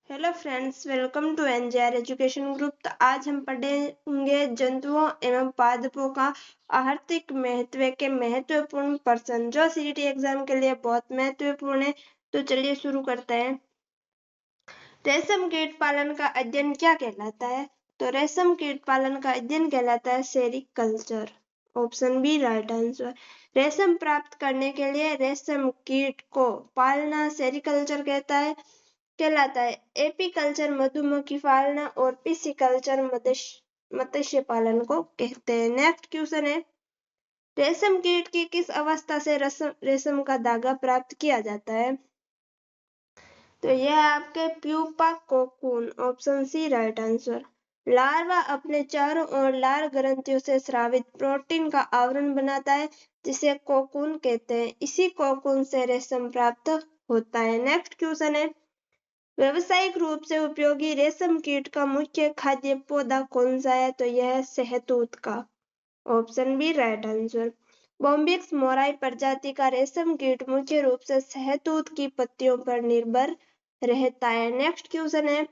Hello friends, welcome to NJR education group. तो आज हम पढ़ेंगे जंतुओं एवं पादपों का आहार्तिक महत्व के महत्वपूर्ण प्रश्न जो सीईटी एग्जाम के लिए बहुत महत्वपूर्ण है। तो चलिए शुरू करते हैं। रेशम कीट पालन का अध्ययन क्या कहलाता है? तो रेशम कीट पालन का अध्ययन कहलाता है sericulture. Option B right answer. रेशम प्राप्त करने के लिए रेशम कीट को पालना सेरिकल्चर कहलाता है। एपीकल्चर मधुमक्खी पालना और पिसिकल्चर मत्स्य पालन को कहते हैं। नेक्स्ट क्वेश्चन है, रेशम कीट की किस अवस्था से रेशम का धागा प्राप्त किया जाता है? तो यह आपके pupa cocoon. Option C right answer. Larva अपने चारों ओर लाल ग्रंथियों से स्रावित प्रोटीन का आवरण बनाता है जिसे कोकून कहते हैं। इसी कोकून से रेशम प्राप्त होता है। नेक्स्ट क्वेश्चन है, व्यावसायिक रूप से उपयोगी रेशम कीट का मुख्य खाद्य पौधा कौन सा है? तो यह है शहतूत का। Option B right answer. Bombyx mori प्रजाति का रेशम कीट मुख्य रूप से शहतूत की पत्तियों पर निर्भर रहता है। नेक्स्ट क्वेश्चन है,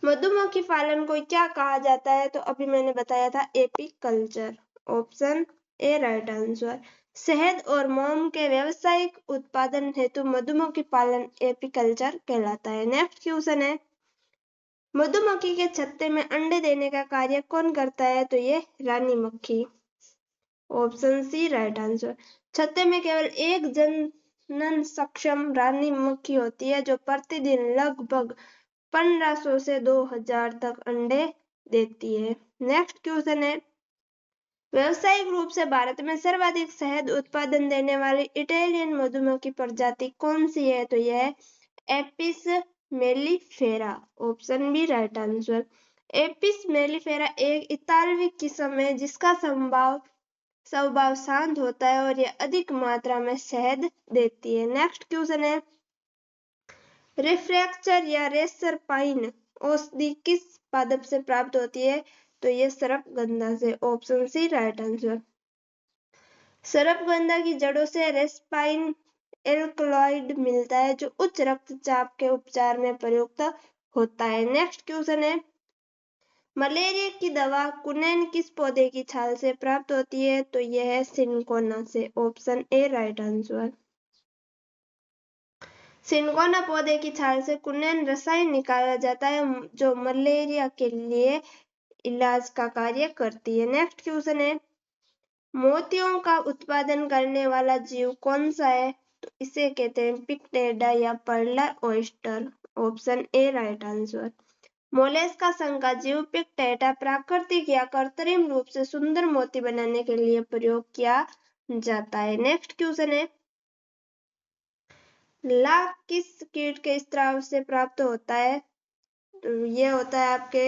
मधुमक्खी पालन को क्या कहा जाता है? तो अभी मैंने बताया था apiculture. Option A right answer. शहद और मोम के व्यावसायिक उत्पादन हेतु मधुमक्खी पालन एपीकल्चर कहलाता है। नेक्स्ट क्वेश्चन है, मधुमक्खी के छत्ते में अंडे देने का कार्य कौन करता है? तो ये रानी मक्खी। Option C right answer. छत्ते में केवल एक जनन सक्षम रानी मक्खी होती है जो प्रतिदिन लगभग 1500 से 2000 तक अंडे देती है। नेक्स्ट क्वेश्चन है, व्यावसायिक रूप से भारत में सर्वाधिक शहद उत्पादन देने वाली इटालियन मधुमक्खी प्रजाति कौन सी है? तो यह है Apis mellifera. Option B right answer. Apis mellifera एक इतालवी किस्म है जिसका स्वभाव शांत होता है और यह अधिक मात्रा में शहद देती है। नेक्स्ट क्वेश्चन है, रिफ्रैक्चर या रेसर पाइन औषधि किस पादप से प्राप्त होती है? तो यह सर्पगंधा से। Option C right answer. सर्पगंधा की जड़ों से रेस्पाइन एल्कलॉइड मिलता है जो उच्च रक्तचाप के उपचार में प्रयुक्त होता है। नेक्स्ट क्वेश्चन है, मलेरिया की दवा कुनैन किस पौधे की छाल से प्राप्त होती है? तो यह है सिनकोना से। Option A right answer. Cinchona पौधे की छाल से कुनैन रसायन निकाला जाता है जो मलेरिया के लिए इलाज का कार्य करती है। नेक्स्ट क्वेश्चन है, मोतियों का उत्पादन करने वाला जीव कौन सा है? तो इसे कहते हैं पिक्टेडा या parallel oyster. Option A right answer. Mollusca संघ का जीव पिक्टेडा प्राकृतिक या कृत्रिम रूप से सुंदर मोती बनाने के लिए प्रयोग किया जाता है। नेक्स्ट क्वेश्चन है, लाख किस कीट के स्राव से प्राप्त होता है? तो यह होता है आपके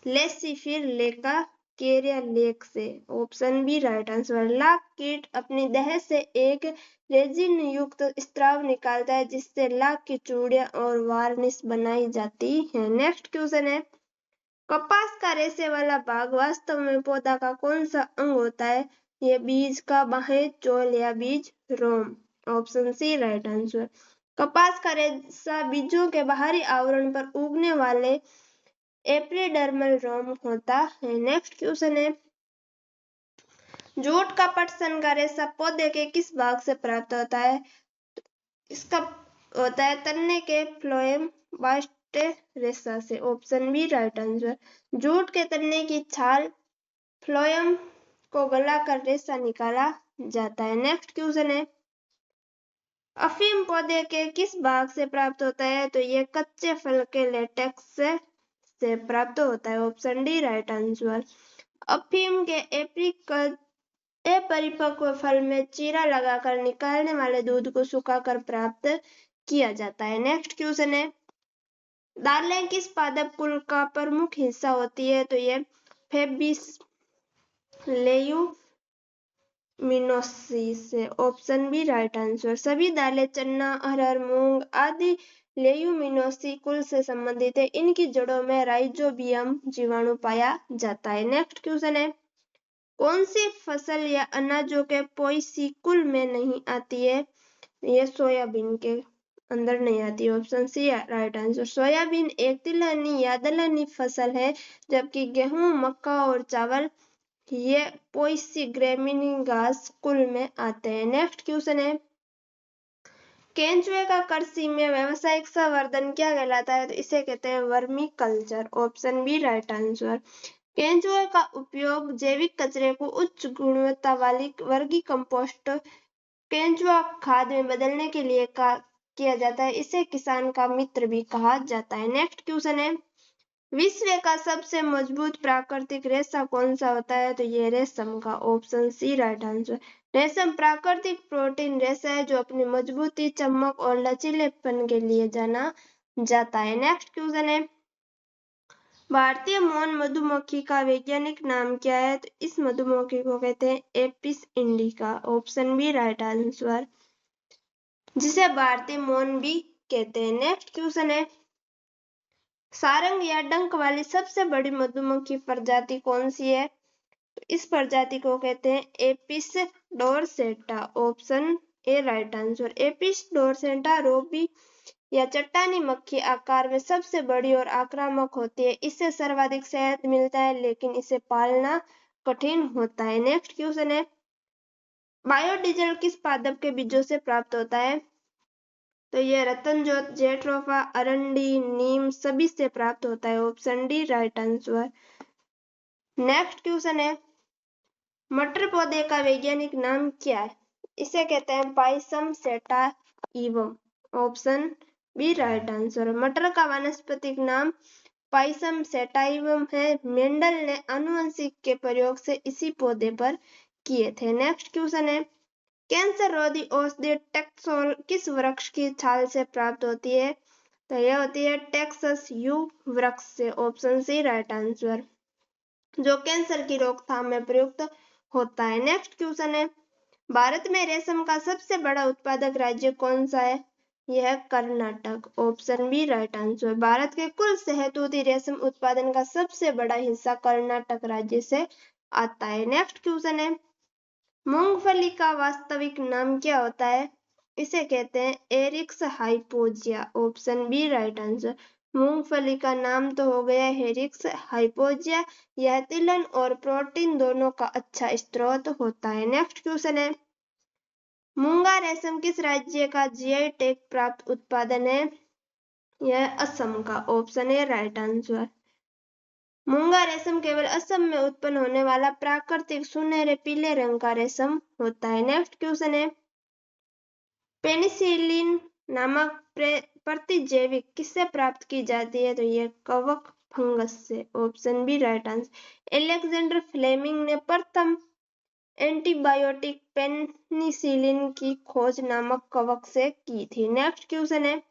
लेसिफिर लेका केरिया लेक से। Option B right answer. लाख कीट अपनी दहर से एक रेजिन युक्त स्राव निकालता है जिससे लाख की चूड़ियां और वार्निश बनाई जाती है। नेक्स्ट क्वेश्चन है, कपास का रेशे वाला भाग वास्तव में पौधा का कौन सा अंग होता है? ये बीज का बाह्य चोल या बीज रोम। Option C right answer. कपास का रेशा बीजों के बाहरी आवरण पर उगने वाले एपिडर्मल रोम होता है। नेक्स्ट क्वेश्चन है, जूट का पटसन का रेशा पौधे के किस भाग से प्राप्त होता है? इसका होता है तने के फ्लोएम बास्टे रेशा से। Option B right answer. Jute के तने की छाल फ्लोएम को गलाकर रेशा निकाला जाता है। नेक्स्ट क्वेश्चन है, अफीम पौधे के किस भाग से प्राप्त होता है? तो यह कच्चे फल के लेटेक्स से प्राप्त होता है। Option D right answer. अफीम के अपरिपक्व फल में चीरा लगाकर निकालने वाले दूध को सुखाकर प्राप्त किया जाता है। नेक्स्ट क्वेश्चन है, दालें किस पादप कुल का प्रमुख हिस्सा होती है? तो यह फेबिस लेयुमिनोसी से। Option B right answer. सभी दालें चना अरहर मूंग आदि लेयुमिनोसी कुल से संबंधित है। इनकी जड़ों में राइजोबियम जीवाणु पाया जाता है। नेक्स्ट क्वेश्चन है, कौन सी फसल या अनाजों के पोएसी कुल में नहीं आती है? यह सोयाबीन के। अंदर नहीं आती। Option C right answer. Soybean एक तिलहनी या दलहनी फसल है, जबकि गेहूं, मक्का और चावल ये पोएसी ग्रेमीनी घास कुल में आते हैं। नेक्स्ट क्वेश्चन है, केंचुए का कृषि में व्यावसायिक संवर्धन क्या कहलाता है? तो इसे कहते हैं vermiculture. Option B right answer. केंचुए का उपयोग जैविक कचरे को उच्च गुणवत्ता वाली वर्गी कंपोस्ट केंचुआ खाद में बदलने के लिए किया जाता है। इसे किसान का मित्र भी कहा जाता है। नेक्स्ट क्वेश्चन है, विश्व का सबसे मजबूत प्राकृतिक रेशा कौन सा होता है? तो ये रेशम का। Option C right answer. रेशम प्राकृतिक प्रोटीन रेशा है जो अपनी मजबूती, चमक और लचीलेपन के लिए जाना जाता है। नेक्स्ट क्वेश्चन है, भारतीय मौन मधुमक्खी का वैज्ञानिक नाम क्या है? तो इस मधुमक्खी को कहते हैं Apis indica. Option B right answer, जिसे भारतीय मौन भी कहते हैं। नेक्स्ट क्वेश्चन है, सारंग या डंक वाली सबसे बड़ी मधुमक्खी प्रजाति कौन सी है? तो इस प्रजाति को कहते हैं Apis dorsata. Option A right answer. Apis dorsata रोबी या चट्टानी मक्खी आकार में सबसे बड़ी और आक्रामक होती है। इससे सर्वाधिक शहद मिलता है, लेकिन इसे पालना कठिन होता है। नेक्स्ट क्वेश्चन है, बायोडीजल किस पादप के बीजों से प्राप्त होता है? तो ये रतनजोत, जेट्रोफा, अरंडी, नीम सभी से प्राप्त होता है। Option D right answer. Next question है, मटर पौधे का वैज्ञानिक नाम क्या है? इसे कहते हैं Pisum sativum. Option B right answer. मटर का वानस्पतिक नाम पाइसम सेटाइवम है। मेंडल ने आनुवंशिक के प्रयोग से इसी पौधे पर किए थे। नेक्स्ट क्वेश्चन है, कैंसर रोधी औषधि टेक्सोल किस वृक्ष की छाल से प्राप्त होती है? तो यह होती है टेक्सस यू वृक्ष से। ऑप्शन सी राइट आंसर, जो कैंसर की रोकथाम में प्रयुक्त होता है। नेक्स्ट क्वेश्चन है, भारत में रेशम का सबसे बड़ा उत्पादक राज्य कौन सा है? यह है Karnataka. Option B right answer. Bharat के कुल शहतूती रेशम उत्पादन का सबसे बड़ा हिस्सा कर्नाटक राज्य से आता है। नेक्स्ट क्वेश्चन है, मूंगफली का वास्तविक नाम क्या होता है? इसे कहते हैं Arachis hypogaea. Option B right answer. मूंगफली का नाम तो हो गया हेरिक्स हाइपोजिया। यह तिलहन और प्रोटीन दोनों का अच्छा स्रोत होता है। नेक्स्ट क्वेश्चन है, मूंगा रेशम किस राज्य का जीआई टैग प्राप्त उत्पादन है? यह असम का। Option A right answer. मूंगा रेशम केवल असम में उत्पन्न होने वाला प्राकृतिक सुनहरे पीले रंग का रेशम होता है। नेक्स्ट क्वेश्चन है, पेनिसिलिन नामक प्रतिजैविक किससे प्राप्त की जाती है? तो यह कवक फंगस से। Option B right answer. Alexander Fleming ने प्रथम एंटीबायोटिक पेनिसिलिन की खोज नामक कवक से की थी। नेक्स्ट क्वेश्चन है,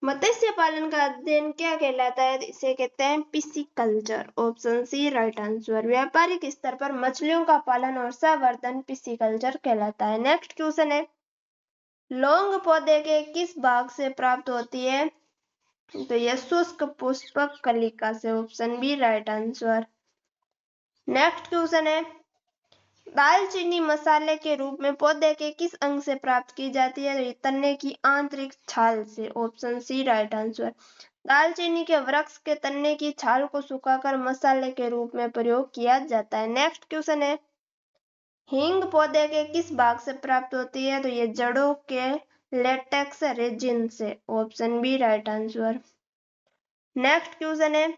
मत्स्य पालन का अध्ययन क्या कहलाता है? इसे कहते हैं pisciculture. Option C right answer. व्यापारिक स्तर पर मछलियों का पालन और संवर्धन पिसीकल्चर कहलाता है। नेक्स्ट क्वेश्चन है, लौंग पौधे के किस भाग से प्राप्त होती है? तो यह शुष्क पुष्पक कलिका से। Option B right answer. Next question है, दालचीनी मसाले के रूप में पौधे के किस अंग से प्राप्त की जाती है? तो तने की आंतरिक छाल से। Option C right answer. दालचीनी के वृक्ष के तने की छाल को सुखाकर मसाले के रूप में प्रयोग किया जाता है। नेक्स्ट क्वेश्चन है, हींग पौधे के किस भाग से प्राप्त होती है? तो ये जड़ों के लेटेक्स रेजिन से। Option B right answer. Next question है,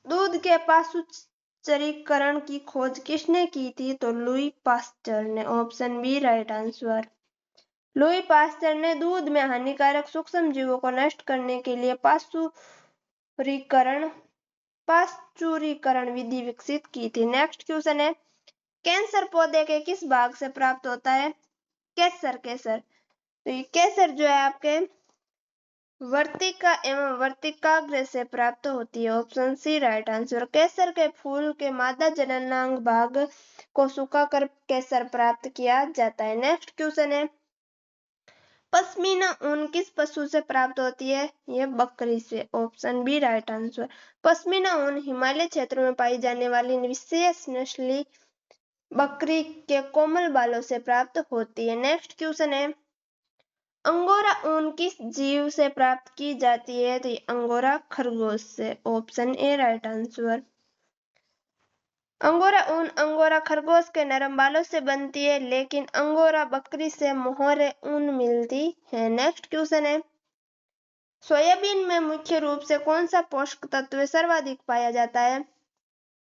दूध के पाश्चुरीकरण की खोज किसने की थी? तो लुई पास्चर ने। Option B right answer. Louis Pasteur ने दूध में हानिकारक सूक्ष्म जीवों को नष्ट करने के लिए पाश्चुरीकरण विधि विकसित की थी। नेक्स्ट क्वेश्चन है, कैंसर पौधे के किस भाग से प्राप्त होता है? केसर। तो ये केसर जो है आपके वर्तिका एवं वर्तिकाग्र से प्राप्त होती है। Option C right answer. केसर के फूल के मादा जननांग भाग को सुखाकर केसर प्राप्त किया जाता है। नेक्स्ट क्वेश्चन है, पश्मीना ऊन किस पशु से प्राप्त होती है? यह बकरी से। Option B right answer. Pashmina ऊन हिमालय क्षेत्रों में पाई जाने वाली विशेष नस्ली बकरी के कोमल बालों से प्राप्त होती है। नेक्स्ट क्वेश्चन है, अंगोरा ऊन किस जीव से प्राप्त की जाती है? तो ये अंगोरा खरगोश से। Option A right answer. Angora ऊन अंगोरा खरगोश के नरम बालों से बनती है, लेकिन अंगोरा बकरी से मोहरे ऊन मिलती है। नेक्स्ट क्वेश्चन है, सोयाबीन में मुख्य रूप से कौन सा पोषक तत्व सर्वाधिक पाया जाता है?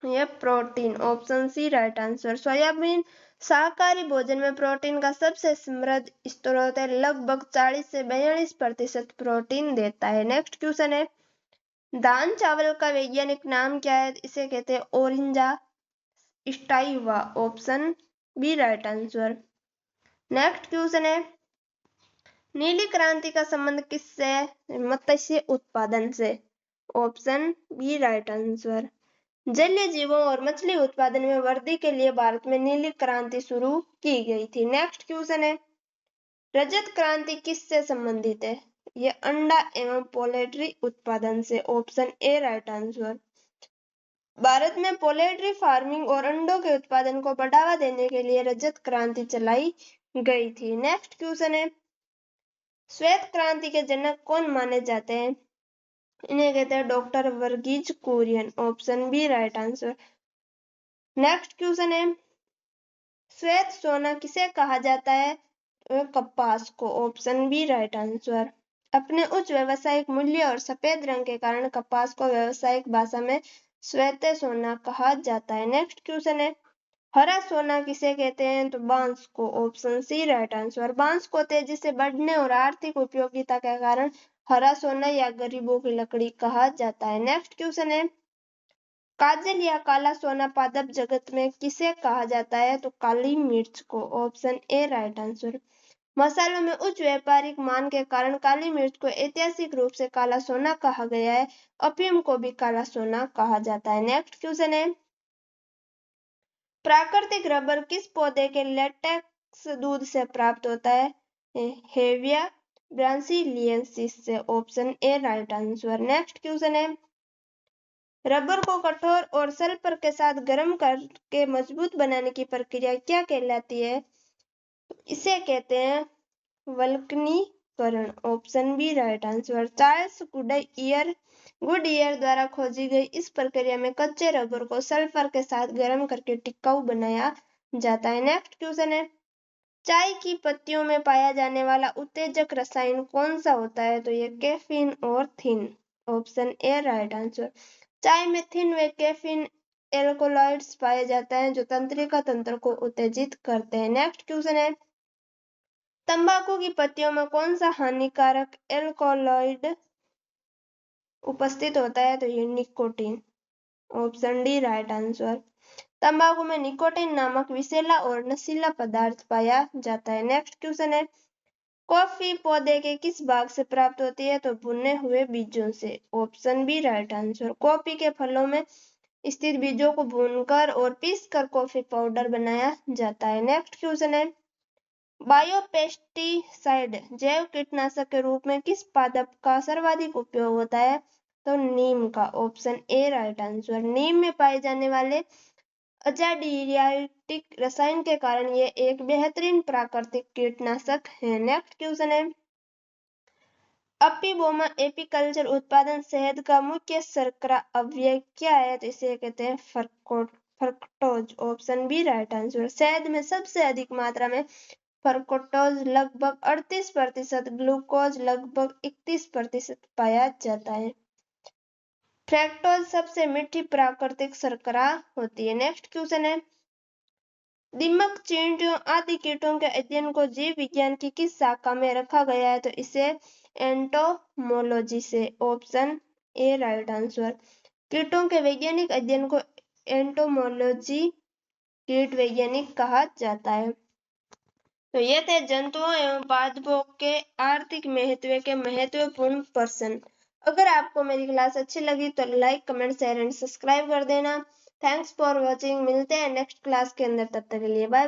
यह protein. Option C right answer. Soybean शाकाहारी भोजन में प्रोटीन का सबसे समृद्ध स्रोत है, लगभग 40 से 42% प्रोटीन देता है। नेक्स्ट क्वेश्चन है, दान चावल का वैज्ञानिक नाम क्या है? इसे कहते हैं Oryza sativa. Option B right answer. Next question है, नीली क्रांति का संबंध किससे? मत्स्य उत्पादन से। Option B right answer. जलीय जीवों और मछली उत्पादन में वृद्धि के लिए भारत में नीली क्रांति शुरू की गई थी। नेक्स्ट क्वेश्चन है, रजत क्रांति किससे संबंधित है? ये अंडा एवं पोल्ट्री उत्पादन से। Option A right answer. Bharat में पोल्ट्री फार्मिंग और अंडों के उत्पादन को बढ़ावा देने के लिए रजत क्रांति चलाई गई थी। नेक्स्ट क्वेश्चन है, श्वेत क्रांति के जनक कौन माने जाते हैं? इन्हें कहते हैं doctor Varghese Kurien. Option B right answer. Next question है, श्वेत सोना किसे कहा जाता है? कपास को। Option B right answer. अपने उच्च व्यावसायिक मूल्य और सफेद रंग के कारण कपास को व्यावसायिक भाषा में श्वेत सोना कहा जाता है। नेक्स्ट क्वेश्चन है, हरा सोना किसे कहते हैं? तो बांस को। Option C right answer. बांस को तेजी से बढ़ने और आर्थिक उपयोगिता के कारण हरा सोना या गरीबों की लकड़ी कहा जाता है। नेक्स्ट क्वेश्चन है, काजल या काला सोना पादप जगत में किसे कहा जाता है? तो काली मिर्च को। Option A right answer. मसालों में उच्च व्यापारिक मान के कारण काली मिर्च को ऐतिहासिक रूप से काला सोना कहा गया है। अफीम को भी काला सोना कहा जाता है। नेक्स्ट क्वेश्चन है, प्राकृतिक रबर किस पौधे के लेटेक्स दूध से प्राप्त होता है? हेविया ब्रासिलियंसिस से। Option A right answer. Next question है, रबर को कठोर और सल्फर के साथ गर्म करके मजबूत बनाने की प्रक्रिया क्या कहलाती है? इसे कहते हैं वल्कनीकरण। Option B right answer. Charles Goodyear द्वारा खोजी गई इस प्रक्रिया में कच्चे रबर को सल्फर के साथ गर्म करके टिकाऊ बनाया जाता है। नेक्स्ट क्वेश्चन है, चाय की पत्तियों में पाया जाने वाला उत्तेजक रसायन कौन सा होता है? तो ये कैफीन और thin. Option A right answer. चाय में थिन व कैफीन एल्कोलॉइड्स पाए जाते हैं जो तंत्रिका तंत्र को उत्तेजित करते हैं। नेक्स्ट क्वेश्चन है, तंबाकू की पत्तियों में कौन सा हानिकारक एल्कोलॉइड उपस्थित होता है? तो ये nicotine. Option D right answer. तंबाकू में निकोटीन नामक विषैला और नशीला पदार्थ पाया जाता है। नेक्स्ट क्वेश्चन है, कॉफी पौधे के किस भाग से प्राप्त होती है? तो भुने हुए बीजों से। Option B right answer. Coffee के फलों में स्थित बीजों को भूनकर और पीसकर कॉफी पाउडर बनाया जाता है। नेक्स्ट क्वेश्चन है, बायोपेस्टिसाइड जैव कीटनाशक के रूप में किस पादप का सर्वाधिक उपयोग होता है? तो नीम का। Option A right answer. नीम में पाए जाने वाले अजाडियाटिक रसायन के कारण ये एक बेहतरीन प्राकृतिक कीटनाशक है। नेक्स्ट क्वेश्चन है, अपिबोमा एपीकल्चर उत्पादन शहद का मुख्य शर्करा अवयव क्या है? तो इसे कहते हैं fructose. Option B right answer. शहद में सबसे अधिक मात्रा में फ्रक्टोज लगभग 38%, ग्लूकोज लगभग 31% पाया जाता है। फ्रक्टोज सबसे मीठी प्राकृतिक शर्करा होती है। नेक्स्ट क्वेश्चन है, दीमक, चींटियों आदि कीटों के अध्ययन को जीव विज्ञान की किस शाखा में रखा गया है? तो इसे एंटोमोलॉजी से। Option A right answer. कीटों के वैज्ञानिक अध्ययन को एंटोमोलॉजी कीट वैज्ञानिक कहा जाता है। तो ये थे जंतुओं एवं पादपों के आर्थिक महत्व के महत्वपूर्ण प्रश्न। अगर आपको मेरी क्लास अच्छी लगी तो like, comment, share and subscribe कर देना। Thanks for watching. मिलते हैं नेक्स्ट क्लास के अंदर, तब तक के लिए बाय।